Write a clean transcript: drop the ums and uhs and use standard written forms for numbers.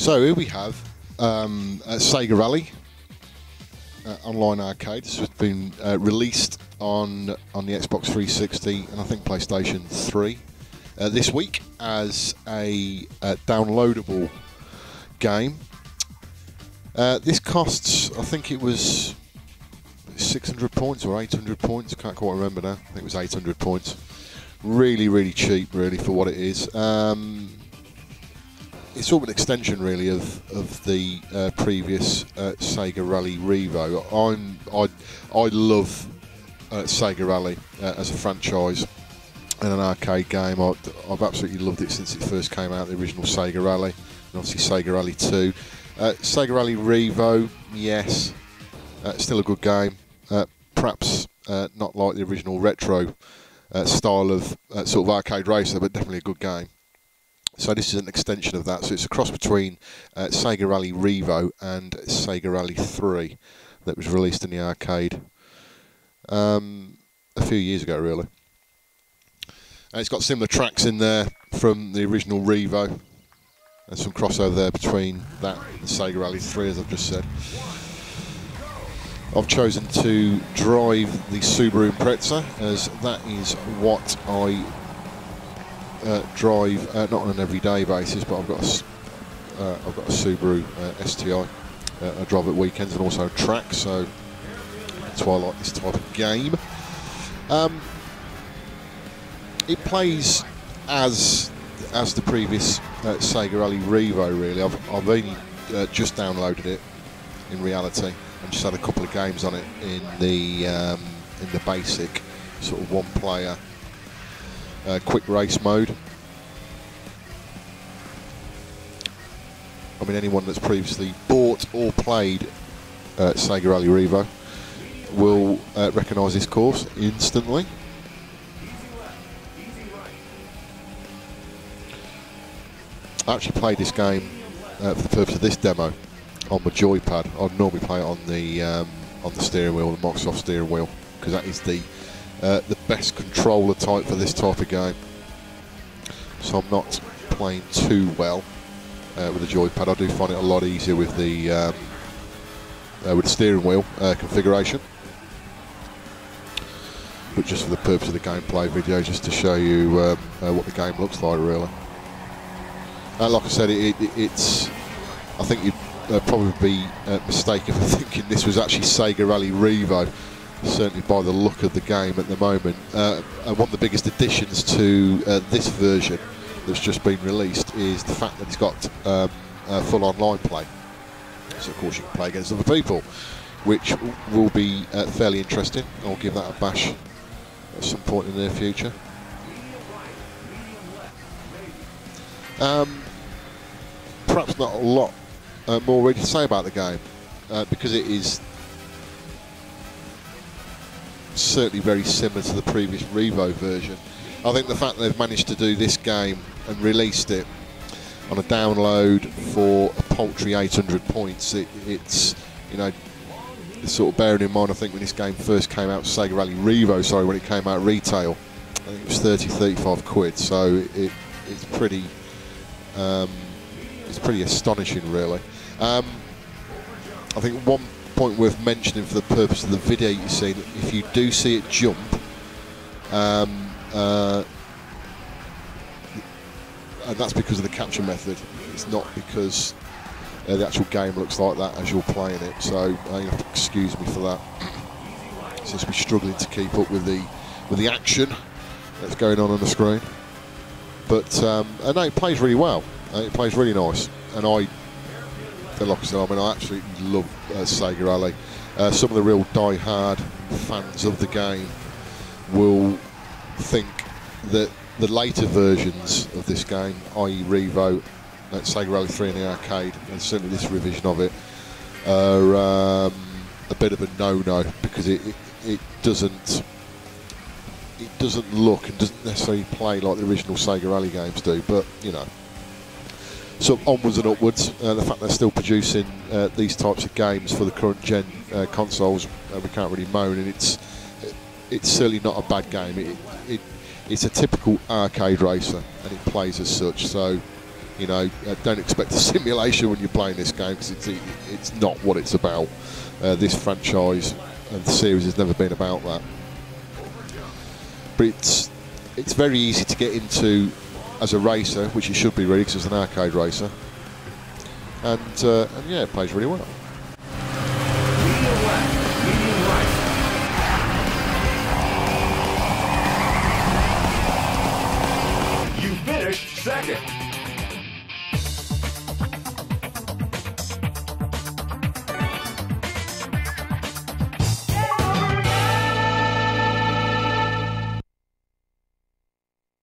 So here we have Sega Rally Online Arcade. This has been released on the Xbox 360 and I think PlayStation 3 this week as a downloadable game. This costs, I think it was 600 points or 800 points, I can't quite remember now. I think it was 800 points. Really cheap really for what it is. It's sort of an extension really of the previous Sega Rally REVO. I love Sega Rally as a franchise and an arcade game. I've absolutely loved it since it first came out, the original Sega Rally, and obviously Sega Rally 2. Sega Rally REVO, yes, still a good game. Perhaps not like the original retro style of sort of arcade racer, but definitely a good game. So this is an extension of that. So it's a cross between Sega Rally REVO and Sega Rally 3 that was released in the arcade a few years ago, really. And it's got similar tracks in there from the original REVO. There's some crossover there between that and Sega Rally 3, as I've just said. I've chosen to drive the Subaru Impreza, as that is what I drive, not on an everyday basis, but I've got a Subaru STI. I drive at weekends and also track, so that's why I like this type of game. It plays as the previous Sega Rally REVO. Really, I've only just downloaded it in reality, and just had a couple of games on it in the basic sort of one-player quick race mode. I mean, anyone that's previously bought or played Sega Rally REVO will recognise this course instantly. I actually played this game for the purpose of this demo on my joypad. I'd normally play it on the steering wheel, the Microsoft steering wheel, because that is the best controller type for this type of game. So I'm not playing too well with the joypad. I do find it a lot easier with the steering wheel configuration. But just for the purpose of the gameplay video, just to show you what the game looks like, really. Like I said, it's. I think you'd probably be mistaken for thinking this was actually Sega Rally REVO. Certainly by the look of the game at the moment. And one of the biggest additions to this version that's just been released is the fact that it's got full online play. So of course you can play against other people, which will be fairly interesting. I'll give that a bash at some point in the near future. Perhaps not a lot more really to say about the game, because it is certainly very similar to the previous REVO version. I think the fact that they've managed to do this game and released it on a download for a paltry 800 points, it's, you know, sort of bearing in mind, I think when this game first came out, Sega Rally REVO, sorry, when it came out retail, I think it was 35 quid, so it's pretty astonishing, really. I think one point worth mentioning for the purpose of the video you see, if you do see it jump, and that's because of the capture method. It's not because the actual game looks like that as you're playing it, so you have to excuse me for that, since we're struggling to keep up with the action that's going on the screen. But no, it plays really well. It plays really nice, and like I said, I mean, I absolutely love Sega Rally. Some of the real die-hard fans of the game will think that the later versions of this game, i.e. REVO, Sega Rally 3 in the arcade, and certainly this revision of it, are a bit of a no-no, because it doesn't look and doesn't necessarily play like the original Sega Rally games do, but, you know. So onwards and upwards, the fact they're still producing these types of games for the current gen consoles, we can't really moan, and it's certainly not a bad game. It's a typical arcade racer, and it plays as such, so You know, don't expect a simulation when you're playing this game, because it's not what it's about. This franchise and the series has never been about that. But it's very easy to get into as a racer, which it should be really, because it's an arcade racer. And yeah, it plays really well. Medium left, medium right. You finished second.